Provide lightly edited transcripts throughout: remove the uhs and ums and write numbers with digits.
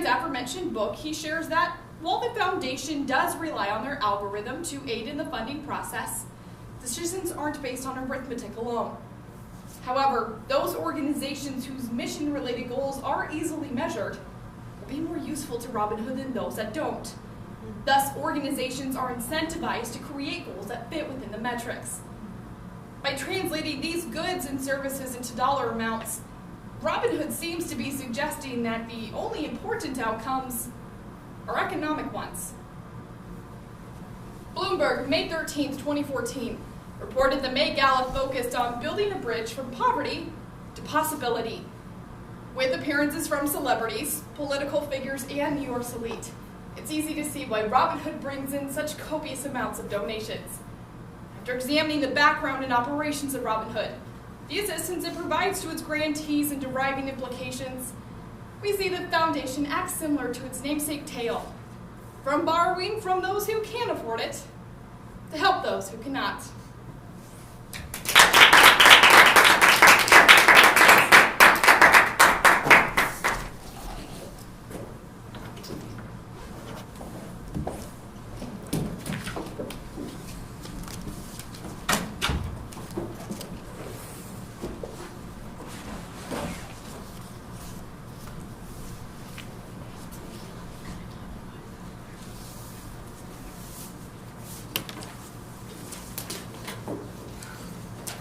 man's aforementioned book, he shares that while the foundation does rely on their algorithm to aid in the funding process, decisions aren't based on arithmetic alone. However, those organizations whose mission-related goals are easily measured will be more useful to Robin Hood than those that don't. Thus, organizations are incentivized to create goals that fit within the metrics. By translating these goods and services into dollar amounts, Robin Hood seems to be suggesting that the only important outcomes are economic ones. Bloomberg, May 13, 2014, reported the May Gala focused on building a bridge from poverty to possibility, with appearances from celebrities, political figures, and New York's elite. It's easy to see why Robin Hood brings in such copious amounts of donations. After examining the background and operations of Robin Hood, the assistance it provides to its grantees and deriving implications, we see the foundation acts similar to its namesake tale, from borrowing from those who can afford it to help those who cannot.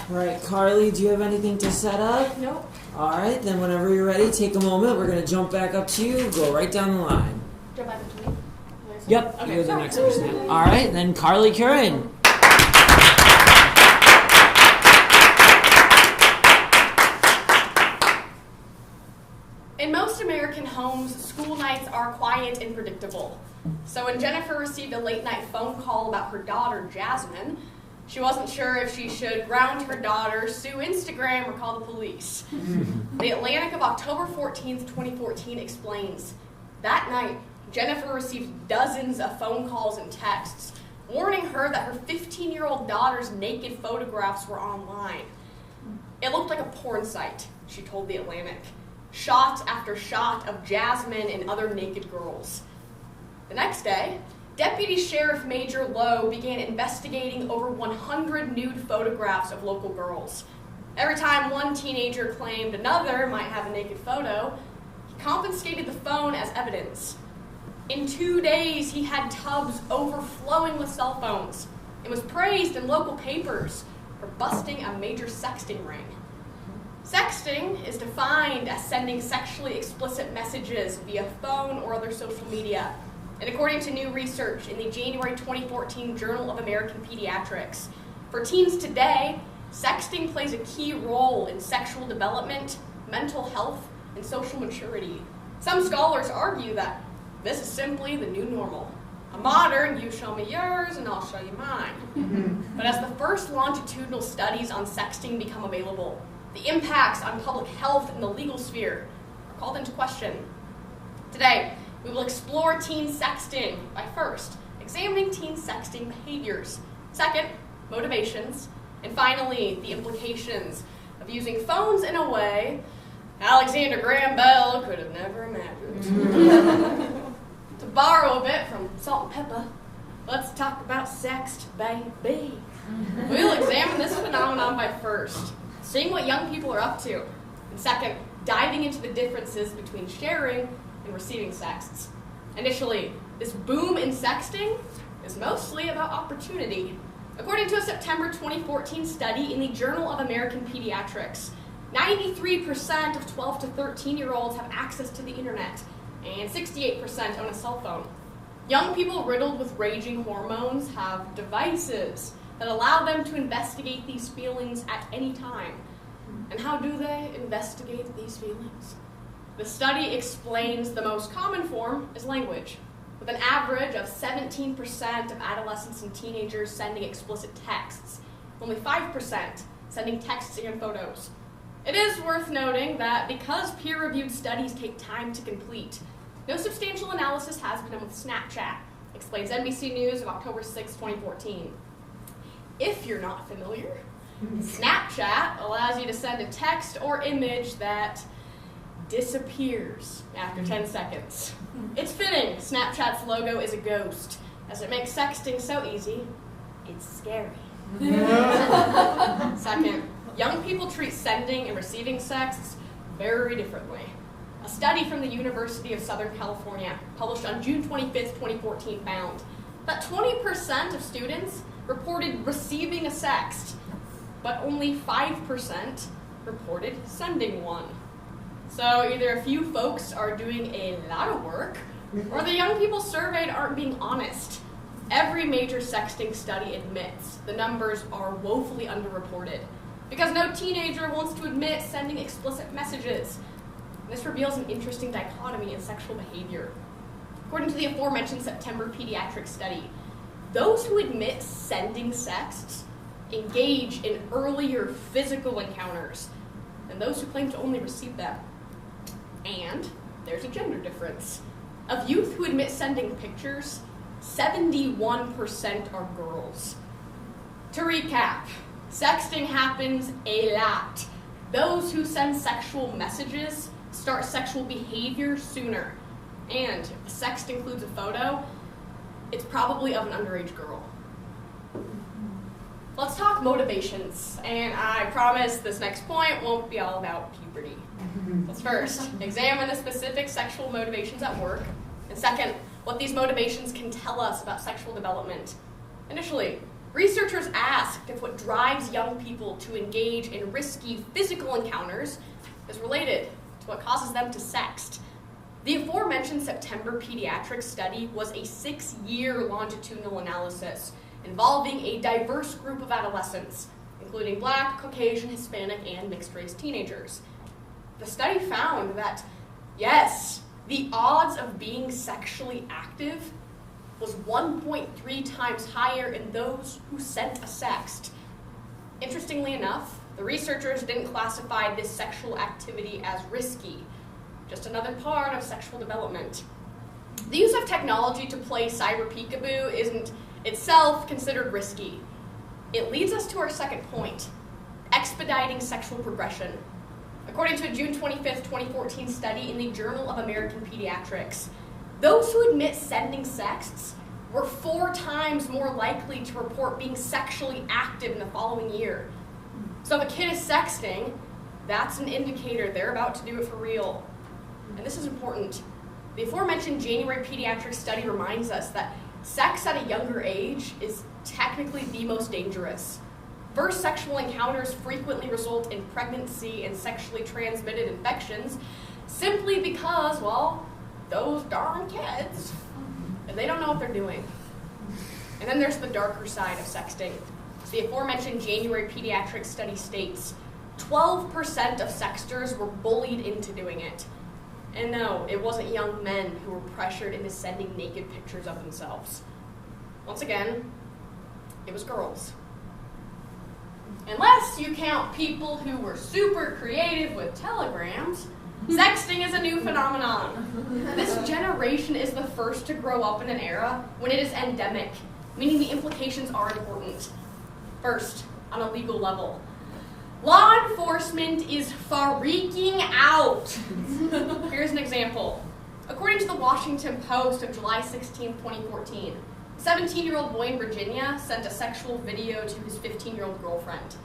All right, Carly, do you have anything to set up? Nope. All right, then whenever you're ready, take a moment. We're going to jump back up to you, go right down the line. Jump back up to me? Yep, Okay. you're the next person. All right, then Carly Curran. In most American homes, school nights are quiet and predictable. So when Jennifer received a late-night phone call about her daughter, Jasmine, she wasn't sure if she should ground her daughter, sue Instagram, or call the police. The Atlantic of October 14th, 2014 explains, that night, Jennifer received dozens of phone calls and texts warning her that her 15-year-old daughter's naked photographs were online. It looked like a porn site, she told the Atlantic. Shot after shot of Jasmine and other naked girls. The next day, Deputy Sheriff Major Lowe began investigating over 100 nude photographs of local girls. Every time one teenager claimed another might have a naked photo, he confiscated the phone as evidence. In 2 days, he had tubs overflowing with cell phones and was praised in local papers for busting a major sexting ring. Sexting is defined as sending sexually explicit messages via phone or other social media. And according to new research in the January 2014 Journal of American Pediatrics, for teens today, sexting plays a key role in sexual development, mental health, and social maturity. Some scholars argue that this is simply the new normal. A modern, you show me yours and I'll show you mine. But as the first longitudinal studies on sexting become available, the impacts on public health and the legal sphere are called into question. Today, we will explore teen sexting by first examining teen sexting behaviors, second, motivations, and finally, the implications of using phones in a way Alexander Graham Bell could have never imagined. To borrow a bit from Salt and Pepper, let's talk about sext, baby. We'll examine this phenomenon by first seeing what young people are up to, and second, diving into the differences between sharing and receiving sexts. Initially, this boom in sexting is mostly about opportunity. According to a September 2014 study in the Journal of American Pediatrics, 93% of 12 to 13-year-olds have access to the internet, and 68% own a cell phone. Young people riddled with raging hormones have devices that allow them to investigate these feelings at any time. And how do they investigate these feelings? The study explains the most common form is language, with an average of 17% of adolescents and teenagers sending explicit texts, only 5% sending texts and photos. It is worth noting that because peer-reviewed studies take time to complete, no substantial analysis has been done with Snapchat, explains NBC News of October 6, 2014. If you're not familiar, Snapchat allows you to send a text or image that disappears after 10 seconds. It's fitting Snapchat's logo is a ghost, as it makes sexting so easy, it's scary. Second, young people treat sending and receiving texts very differently. A study from the University of Southern California, published on June 25th, 2014, found that 20% of students reported receiving a sext, but only 5% reported sending one. So either a few folks are doing a lot of work, or the young people surveyed aren't being honest. Every major sexting study admits the numbers are woefully underreported, because no teenager wants to admit sending explicit messages. This reveals an interesting dichotomy in sexual behavior. According to the aforementioned September pediatric study, those who admit sending sexts engage in earlier physical encounters than those who claim to only receive them. And there's a gender difference. Of youth who admit sending pictures, 71% are girls. To recap, sexting happens a lot. Those who send sexual messages start sexual behavior sooner. And if the sext includes a photo, it's probably of an underage girl. Let's talk motivations, and I promise this next point won't be all about puberty. Let's first examine the specific sexual motivations at work, and second, what these motivations can tell us about sexual development. Initially, researchers asked if what drives young people to engage in risky physical encounters is related to what causes them to sext. The aforementioned September pediatric study was a 6-year longitudinal analysis involving a diverse group of adolescents, including Black, Caucasian, Hispanic, and mixed-race teenagers. The study found that, yes, the odds of being sexually active was 1.3 times higher in those who sent a sext. Interestingly enough, the researchers didn't classify this sexual activity as risky, just another part of sexual development. The use of technology to play cyber peekaboo isn't itself considered risky. It leads us to our second point, expediting sexual progression. According to a June 25th, 2014 study in the Journal of American Pediatrics, those who admit sending sexts were 4 times more likely to report being sexually active in the following year. So if a kid is sexting, that's an indicator they're about to do it for real. And this is important. The aforementioned January pediatric study reminds us that sex at a younger age is technically the most dangerous. First sexual encounters frequently result in pregnancy and sexually transmitted infections simply because, well, those darn kids, and they don't know what they're doing. And then there's the darker side of sexting. The aforementioned January pediatric study states 12% of sexters were bullied into doing it. And no, it wasn't young men who were pressured into sending naked pictures of themselves. Once again, it was girls. Unless you count people who were super creative with telegrams, sexting is a new phenomenon. This generation is the first to grow up in an era when it is endemic, meaning the implications are important. First, on a legal level, law enforcement is freaking out. Here's an example. According to the Washington Post of July 16, 2014, a 17-year-old boy in Virginia sent a sexual video to his 15-year-old girlfriend.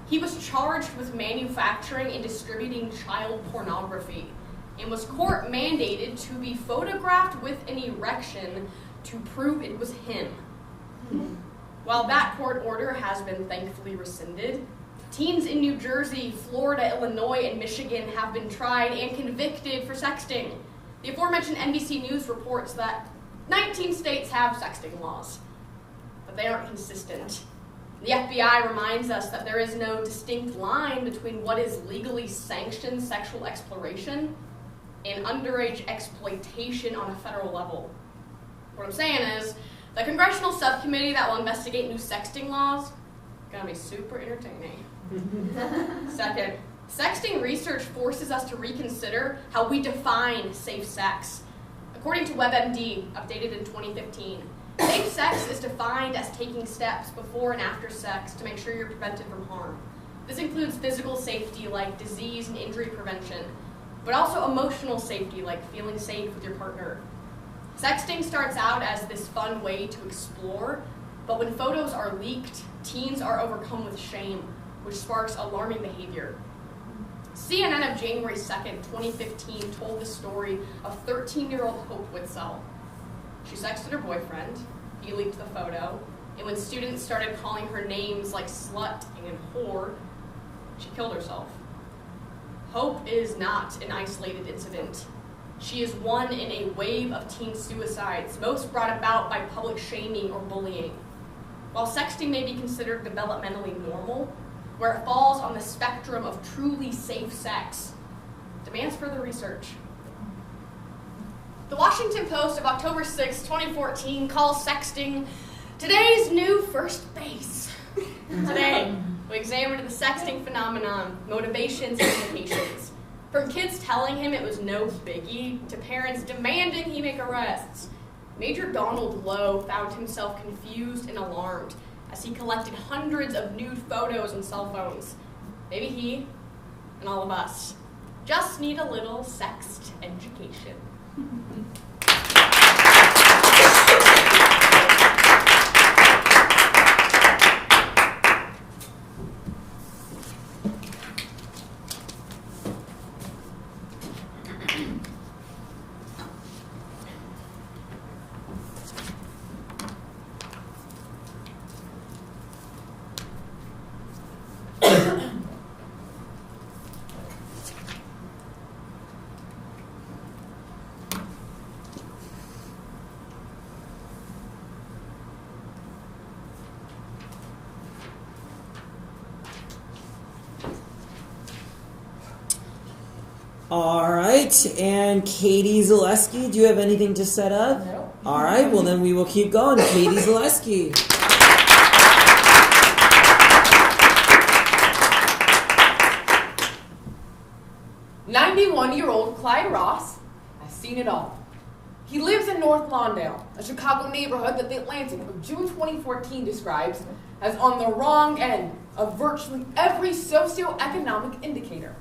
He was charged with manufacturing and distributing child pornography and was court-mandated to be photographed with an erection to prove it was him. While that court order has been thankfully rescinded, teens in New Jersey, Florida, Illinois, and Michigan have been tried and convicted for sexting. The aforementioned NBC News reports that 19 states have sexting laws, but they aren't consistent. The FBI reminds us that there is no distinct line between what is legally sanctioned sexual exploration and underage exploitation on a federal level. What I'm saying is, the congressional subcommittee that will investigate new sexting laws is going to be super entertaining. Second, sexting research forces us to reconsider how we define safe sex. According to WebMD, updated in 2015, safe sex is defined as taking steps before and after sex to make sure you're prevented from harm. This includes physical safety like disease and injury prevention, but also emotional safety, like feeling safe with your partner. Sexting starts out as this fun way to explore, but when photos are leaked, teens are overcome with shame, which sparks alarming behavior. CNN of January 2nd, 2015 told the story of 13-year-old Hope Witzel. She sexted her boyfriend, he leaked the photo, and when students started calling her names like slut and whore, she killed herself. Hope is not an isolated incident. She is one in a wave of teen suicides, most brought about by public shaming or bullying. While sexting may be considered developmentally normal, where it falls on the spectrum of truly safe sex, demands further research. The Washington Post of October 6, 2014 calls sexting today's new first base. Today, we examined the sexting phenomenon, motivations, and implications. From kids telling him it was no biggie to parents demanding he make arrests, Major Donald Lowe found himself confused and alarmed as he collected hundreds of nude photos and cell phones. Maybe he, and all of us, just need a little sext education. All right, and Katie Zaleski, do you have anything to set up? No. All right, well then we will keep going. Katie Zaleski. 91-year-old Clyde Ross has seen it all. He lives in North Lawndale, a Chicago neighborhood that the Atlantic of June 2014 describes as on the wrong end of virtually every socioeconomic indicator.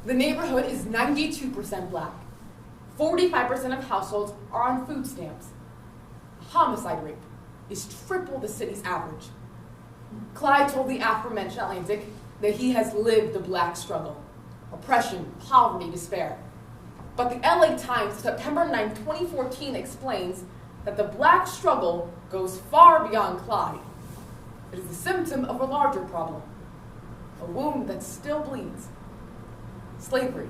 The neighborhood is 92% black. 45% of households are on food stamps. Homicide rate is triple the city's average. Clyde told the aforementioned Atlantic that he has lived the black struggle, oppression, poverty, despair. But the LA Times, September 9, 2014, explains that the black struggle goes far beyond Clyde. It is a symptom of a larger problem, a wound that still bleeds. Slavery.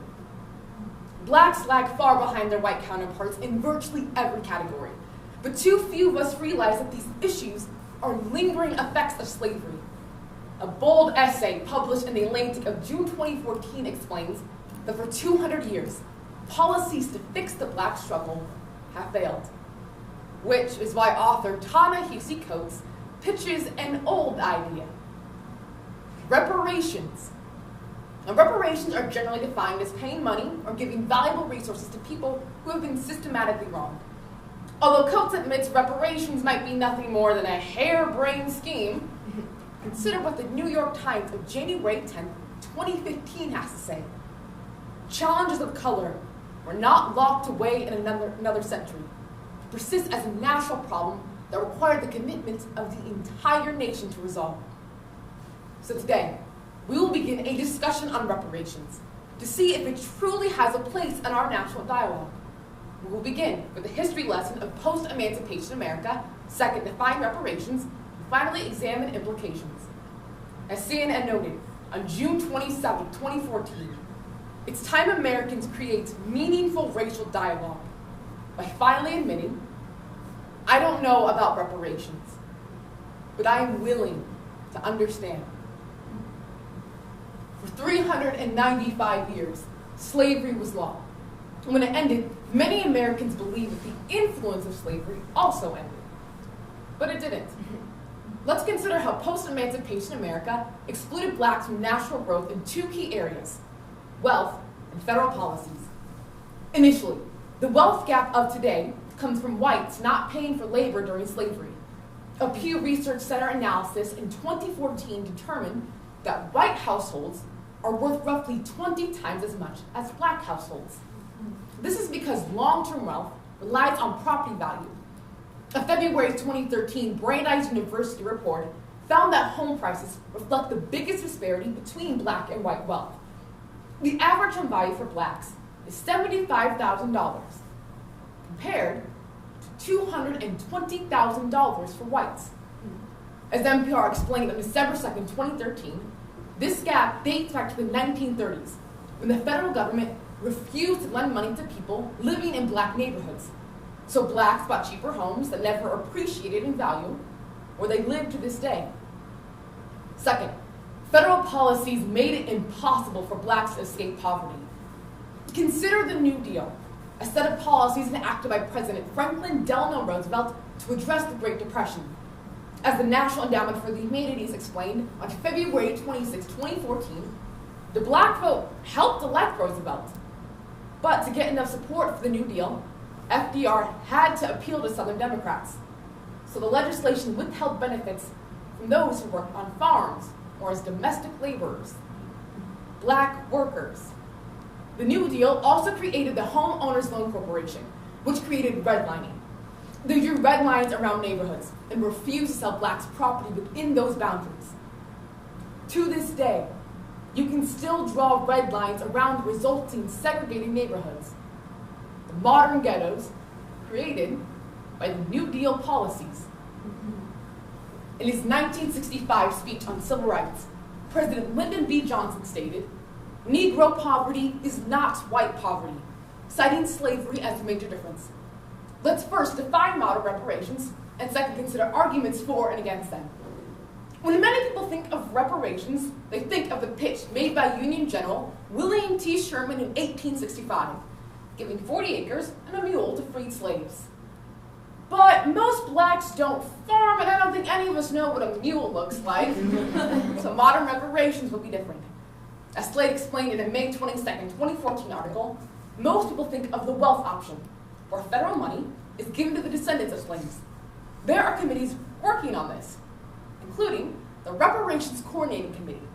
Blacks lag far behind their white counterparts in virtually every category, but too few of us realize that these issues are lingering effects of slavery. A bold essay published in the Atlantic of June 2014 explains that for 200 years, policies to fix the black struggle have failed, which is why author Ta-Nehisi Coates pitches an old idea: reparations. Now, reparations are generally defined as paying money or giving valuable resources to people who have been systematically wronged. Although Coates admits reparations might be nothing more than a harebrained scheme, consider what the New York Times of January 10, 2015 has to say. Challenges of color were not locked away in another century, to persist as a national problem that required the commitment of the entire nation to resolve. So today, we will begin a discussion on reparations to see if it truly has a place in our national dialogue. We will begin with a history lesson of post-emancipation America, second, define reparations, and finally examine implications. As CNN noted on June 27, 2014, it's time Americans create meaningful racial dialogue by finally admitting, I don't know about reparations, but I am willing to understand. For 395 years, slavery was law. When it ended, many Americans believed that the influence of slavery also ended. But it didn't. Let's consider how post-emancipation America excluded blacks from national growth in two key areas: wealth and federal policies. Initially, the wealth gap of today comes from whites not paying for labor during slavery. A Pew Research Center analysis in 2014 determined that white households are worth roughly 20 times as much as black households. This is because long-term wealth relies on property value. A February 2013 Brandeis University report found that home prices reflect the biggest disparity between black and white wealth. The average home value for blacks is $75,000, compared to $220,000 for whites. As NPR explained on December 2nd, 2013, this gap dates back to the 1930s, when the federal government refused to lend money to people living in black neighborhoods. So blacks bought cheaper homes that never appreciated in value, where they live to this day. Second, federal policies made it impossible for blacks to escape poverty. Consider the New Deal, a set of policies enacted by President Franklin Delano Roosevelt to address the Great Depression. As the National Endowment for the Humanities explained on February 26, 2014, the black vote helped elect Roosevelt. But to get enough support for the New Deal, FDR had to appeal to Southern Democrats. So the legislation withheld benefits from those who worked on farms or as domestic laborers, black workers. The New Deal also created the Homeowners Loan Corporation, which created redlining. They drew red lines around neighborhoods and refused to sell blacks property within those boundaries. To this day, you can still draw red lines around the resulting segregated neighborhoods, the modern ghettos created by the New Deal policies. In his 1965 speech on civil rights, President Lyndon B. Johnson stated, "Negro poverty is not white poverty," citing slavery as the major difference. Let's first define modern reparations, and second, consider arguments for and against them. When many people think of reparations, they think of the pitch made by Union General William T. Sherman in 1865, giving 40 acres and a mule to freed slaves. But most blacks don't farm, and I don't think any of us know what a mule looks like. So modern reparations will be different. As Slate explained in a May 22nd, 2014 article, most people think of the wealth option, where federal money is given to the descendants of slaves. There are committees working on this, including the Reparations Coordinating Committee.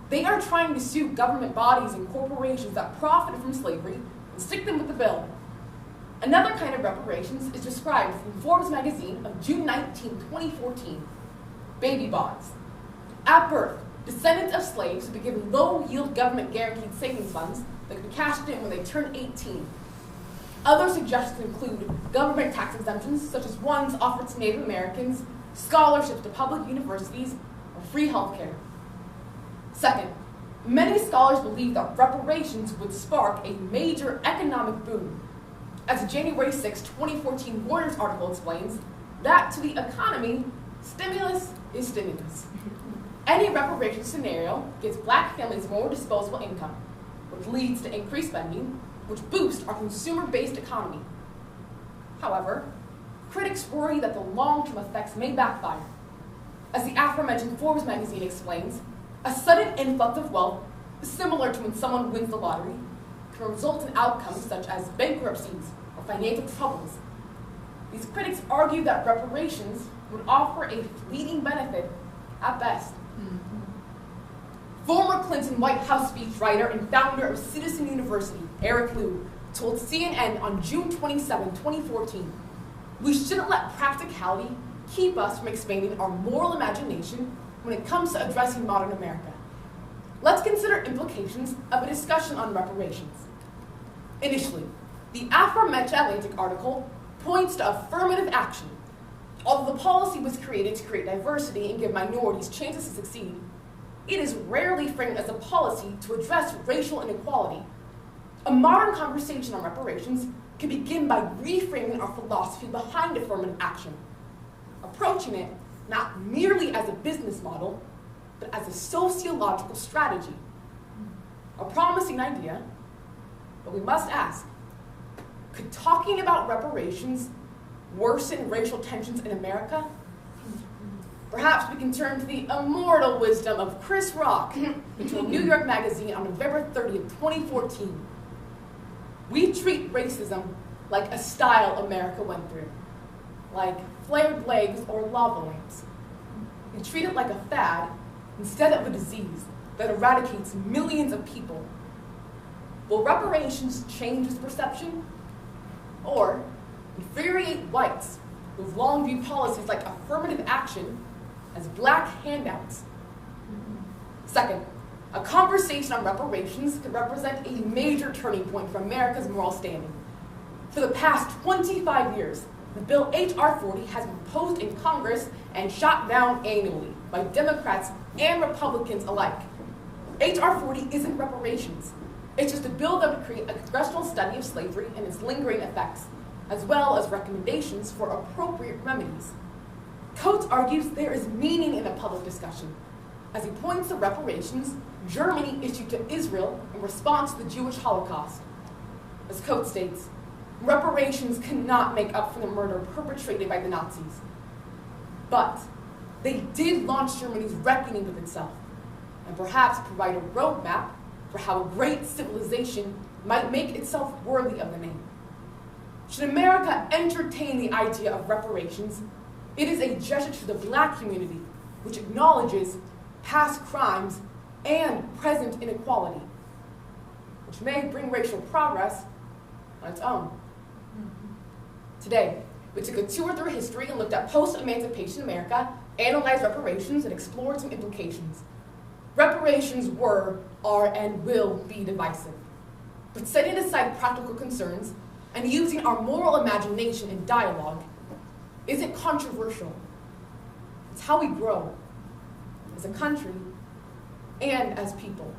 They are trying to sue government bodies and corporations that profited from slavery and stick them with the bill. Another kind of reparations is described in Forbes magazine of June 19, 2014, baby bonds. At birth, descendants of slaves would be given low-yield government-guaranteed savings funds that could be cashed in when they turn 18. Other suggestions include government tax exemptions, such as ones offered to Native Americans, scholarships to public universities, or free health care. Second, many scholars believe that reparations would spark a major economic boom. As a January 6, 2014 Reuters article explains, that to the economy, stimulus is stimulus. Any reparations scenario gives black families more disposable income, which leads to increased spending, which boosts our consumer-based economy. However, critics worry that the long-term effects may backfire. As the aforementioned Forbes magazine explains, a sudden influx of wealth, similar to when someone wins the lottery, can result in outcomes such as bankruptcies or financial troubles. These critics argue that reparations would offer a fleeting benefit at best. Former Clinton White House speechwriter and founder of Citizen University, Eric Liu, told CNN on June 27, 2014, "We shouldn't let practicality keep us from expanding our moral imagination when it comes to addressing modern America." Let's consider implications of a discussion on reparations. Initially, the aforementioned Atlantic article points to affirmative action. Although the policy was created to create diversity and give minorities chances to succeed, it is rarely framed as a policy to address racial inequality. A modern conversation on reparations can begin by reframing our philosophy behind affirmative action, approaching it not merely as a business model, but as a sociological strategy. A promising idea, but we must ask, could talking about reparations worsen racial tensions in America? Perhaps we can turn to the immortal wisdom of Chris Rock into a New York magazine on November 30th, 2014. "We treat racism like a style America went through, like flared legs or lava lamps. We treat it like a fad instead of a disease. that eradicates millions of people. Will reparations change this perception? Or infuriate whites who've long viewed policies like affirmative action as black handouts? Second, a conversation on reparations could represent a major turning point for America's moral standing. For the past 25 years, the bill H.R. 40 has been proposed in Congress and shot down annually by Democrats and Republicans alike. H.R. 40 isn't reparations. It's just a bill that would create a congressional study of slavery and its lingering effects, as well as recommendations for appropriate remedies. Coates argues there is meaning in a public discussion. As he points to reparations Germany issued to Israel in response to the Jewish Holocaust. As Coates states, reparations cannot make up for the murder perpetrated by the Nazis. But they did launch Germany's reckoning with itself, and perhaps provide a roadmap for how a great civilization might make itself worthy of the name. Should America entertain the idea of reparations, it is a gesture to the black community which acknowledges past crimes and present inequality, which may bring racial progress on its own. Today, we took a tour through history and looked at post-emancipation America, analyzed reparations, and explored some implications. Reparations were, are, and will be divisive. But setting aside practical concerns and using our moral imagination in dialogue isn't controversial. It's how we grow as a country and as people.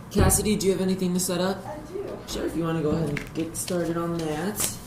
Cassidy, do you have anything to set up? I do. Sure, if you want to go ahead and get started on that.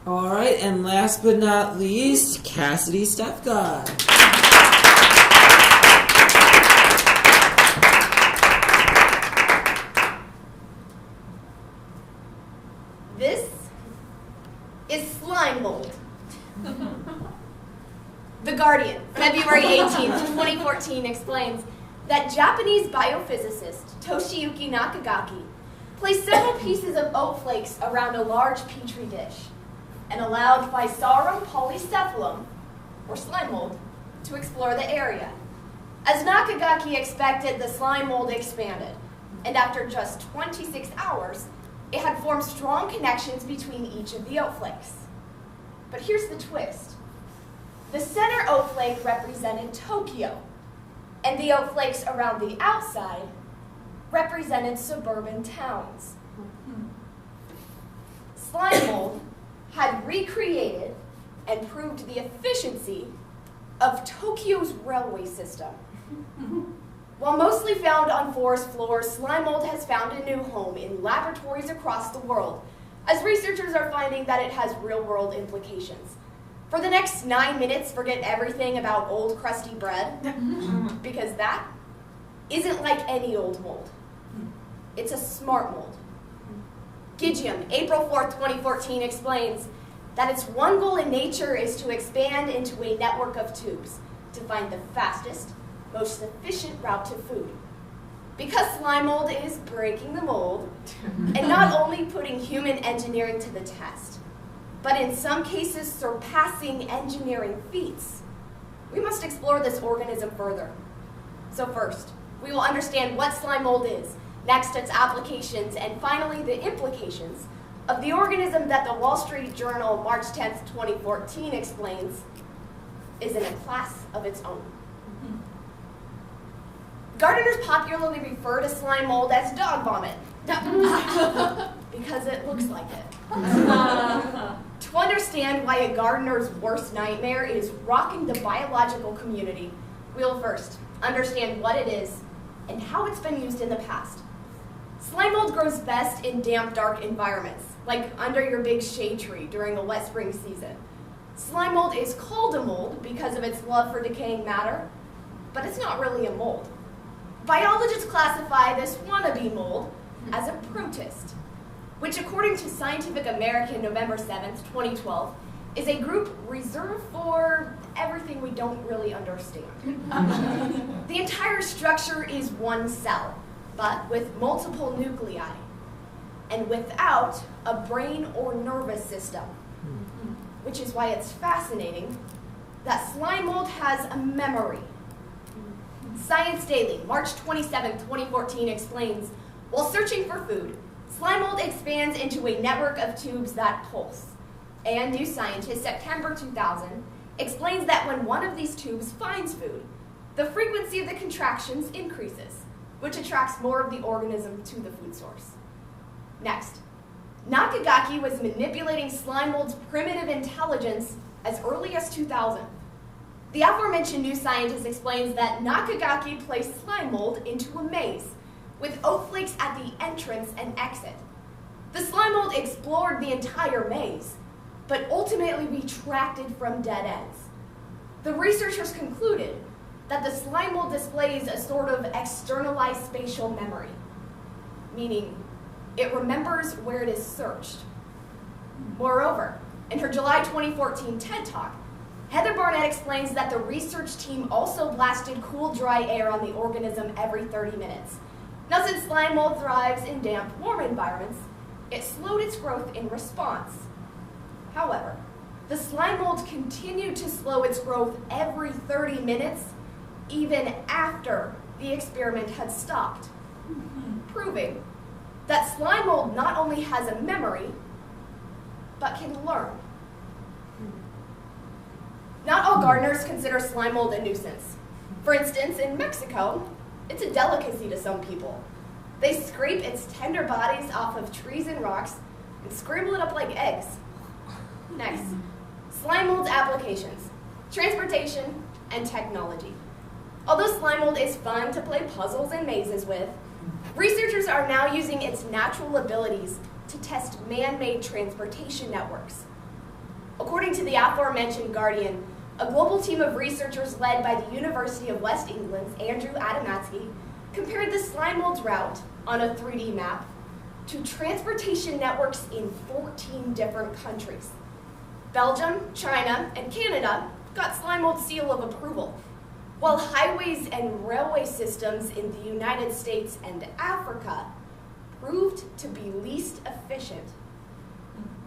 All right, and last but not least, Cassidy Stefka. This is slime mold. The Guardian, February 18th, 2014, explains that Japanese biophysicist Toshiyuki Nakagaki placed several pieces of oat flakes around a large petri dish and allowed Physarum polycephalum, or slime mold, to explore the area. As Nakagaki expected, the slime mold expanded, and after just 26 hours, it had formed strong connections between each of the oat flakes. But here's the twist. The center oat flake represented Tokyo, and the oat flakes around the outside represented suburban towns. Slime mold had recreated and proved the efficiency of Tokyo's railway system. While mostly found on forest floors, slime mold has found a new home in laboratories across the world, as researchers are finding that it has real-world implications. For the next 9 minutes, forget everything about old crusty bread, because that isn't like any old mold. It's a smart mold. Gigium, April 4th, 2014, explains that its one goal in nature is to expand into a network of tubes to find the fastest, most efficient route to food. Because slime mold is breaking the mold, and not only putting human engineering to the test, but in some cases surpassing engineering feats, we must explore this organism further. So first, we will understand what slime mold is, next its applications, and finally the implications of the organism that the Wall Street Journal, March 10th, 2014 explains is in a class of its own. Gardeners popularly refer to slime mold as dog vomit because it looks like it. To understand why a gardener's worst nightmare is rocking the biological community, we'll first understand what it is and how it's been used in the past. Slime mold grows best in damp, dark environments, like under your big shade tree during a wet spring season. Slime mold is called a mold because of its love for decaying matter, but it's not really a mold. Biologists classify this wannabe mold as a protist, which according to Scientific American November 7th, 2012, is a group reserved for everything we don't really understand. The entire structure is one cell, but with multiple nuclei, and without a brain or nervous system, which is why it's fascinating that slime mold has a memory. Science Daily, March 27, 2014 explains, while searching for food, slime mold expands into a network of tubes that pulse. And New Scientist, September 2000, explains that when one of these tubes finds food, the frequency of the contractions increases, which attracts more of the organism to the food source. Next, Nakagaki was manipulating slime mold's primitive intelligence as early as 2000. The aforementioned New Scientist explains that Nakagaki placed slime mold into a maze with oak flakes at the entrance and exit. The slime mold explored the entire maze, but ultimately retracted from dead ends. The researchers concluded that the slime mold displays a sort of externalized spatial memory, meaning it remembers where it is searched. Moreover, in her July 2014 TED Talk, Heather Barnett explains that the research team also blasted cool, dry air on the organism every 30 minutes. Now, since slime mold thrives in damp, warm environments, it slowed its growth in response. However, the slime mold continued to slow its growth every 30 minutes, even after the experiment had stopped, proving that slime mold not only has a memory, but can learn. Not all gardeners consider slime mold a nuisance. For instance, in Mexico, it's a delicacy to some people. They scrape its tender bodies off of trees and rocks and scramble it up like eggs. Next, slime mold's applications, transportation, and technology. Although slime mold is fun to play puzzles and mazes with, researchers are now using its natural abilities to test man-made transportation networks. According to the aforementioned Guardian, a global team of researchers led by the University of West England's Andrew Adamatsky compared the slime mold's route on a 3D map to transportation networks in 14 different countries. Belgium, China, and Canada got slime mold's seal of approval, while highways and railway systems in the United States and Africa proved to be least efficient.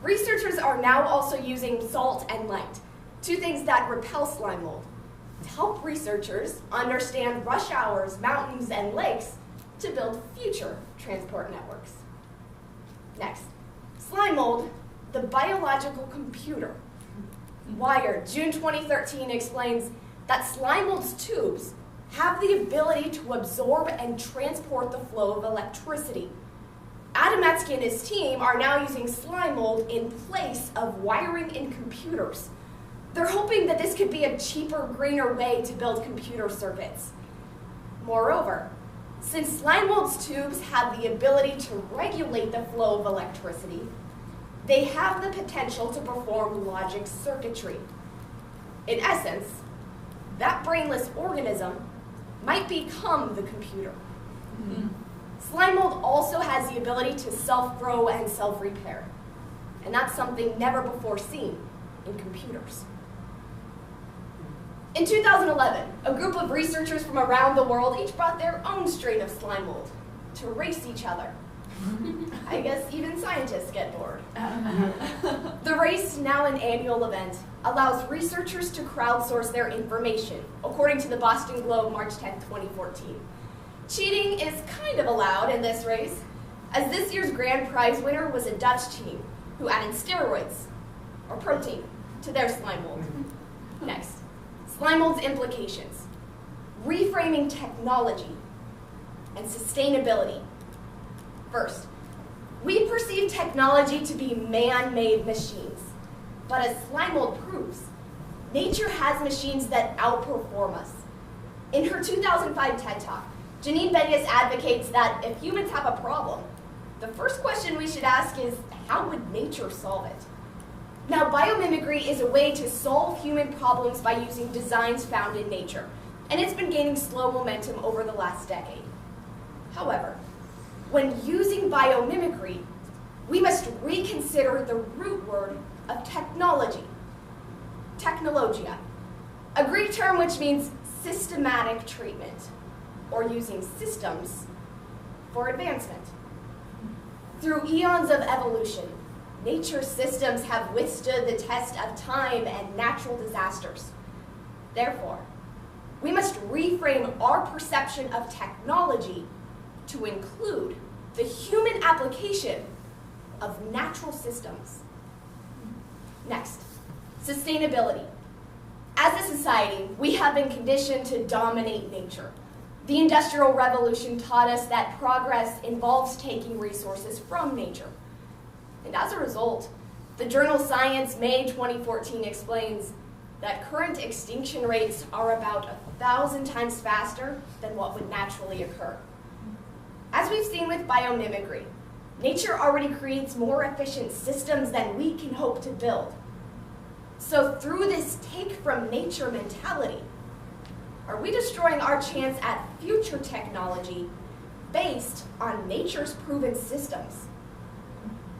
Researchers are now also using salt and light, two things that repel slime mold, to help researchers understand rush hours, mountains, and lakes to build future transport networks. Next, slime mold, the biological computer. Wired, June 2013, explains that slime mold's tubes have the ability to absorb and transport the flow of electricity. Adamatsky and his team are now using slime mold in place of wiring in computers. They're hoping that this could be a cheaper, greener way to build computer circuits. Moreover, since slime mold's tubes have the ability to regulate the flow of electricity, they have the potential to perform logic circuitry. In essence, that brainless organism might become the computer. Mm-hmm. Slime mold also has the ability to self-grow and self-repair, and that's something never before seen in computers. In 2011, a group of researchers from around the world each brought their own strain of slime mold to race each other. I guess even scientists get bored. The race, now an annual event, allows researchers to crowdsource their information, according to the Boston Globe, March 10, 2014. Cheating is kind of allowed in this race, as this year's grand prize winner was a Dutch team who added steroids, or protein, to their slime mold. Next, slime mold's implications. Reframing technology and sustainability. First, we perceive technology to be man-made machines, but as slime mold proves, nature has machines that outperform us. In her 2005 TED Talk, Janine Benyus advocates that if humans have a problem, the first question we should ask is, how would nature solve it? Now, biomimicry is a way to solve human problems by using designs found in nature, and it's been gaining slow momentum over the last decade. However, when using biomimicry, we must reconsider the root word of technology, technologia, a Greek term which means systematic treatment, or using systems for advancement. Through eons of evolution, nature's systems have withstood the test of time and natural disasters. Therefore, we must reframe our perception of technology to include the human application of natural systems. Next, sustainability. As a society, we have been conditioned to dominate nature. The Industrial Revolution taught us that progress involves taking resources from nature. And as a result, the journal Science, May 2014, explains that current extinction rates are about 1,000 times faster than what would naturally occur. As we've seen with biomimicry, nature already creates more efficient systems than we can hope to build. So through this take from nature mentality, are we destroying our chance at future technology based on nature's proven systems?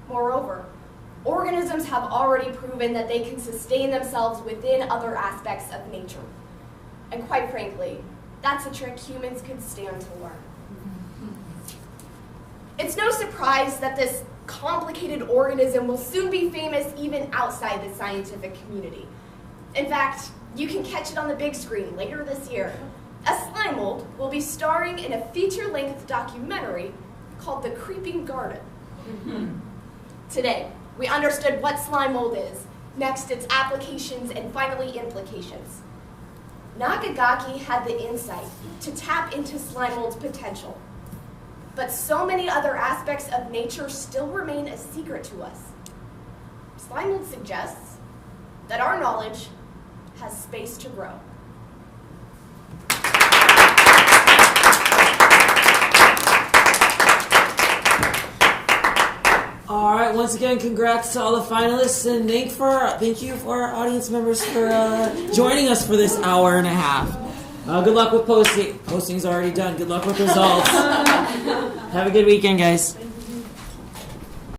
Moreover, organisms have already proven that they can sustain themselves within other aspects of nature. And quite frankly, that's a trick humans could stand to learn. It's no surprise that this complicated organism will soon be famous even outside the scientific community. In fact, you can catch it on the big screen later this year. A slime mold will be starring in a feature-length documentary called The Creeping Garden. Today, we understood what slime mold is, next its applications, and finally implications. Nakagaki had the insight to tap into slime mold's potential, but so many other aspects of nature still remain a secret to us. Slime mold suggests that our knowledge has space to grow. All right, once again, congrats to all the finalists, and thank you for our audience members for joining us for this hour and a half. Good luck with posting. Posting's already done. Good luck with results. Have a good weekend, guys.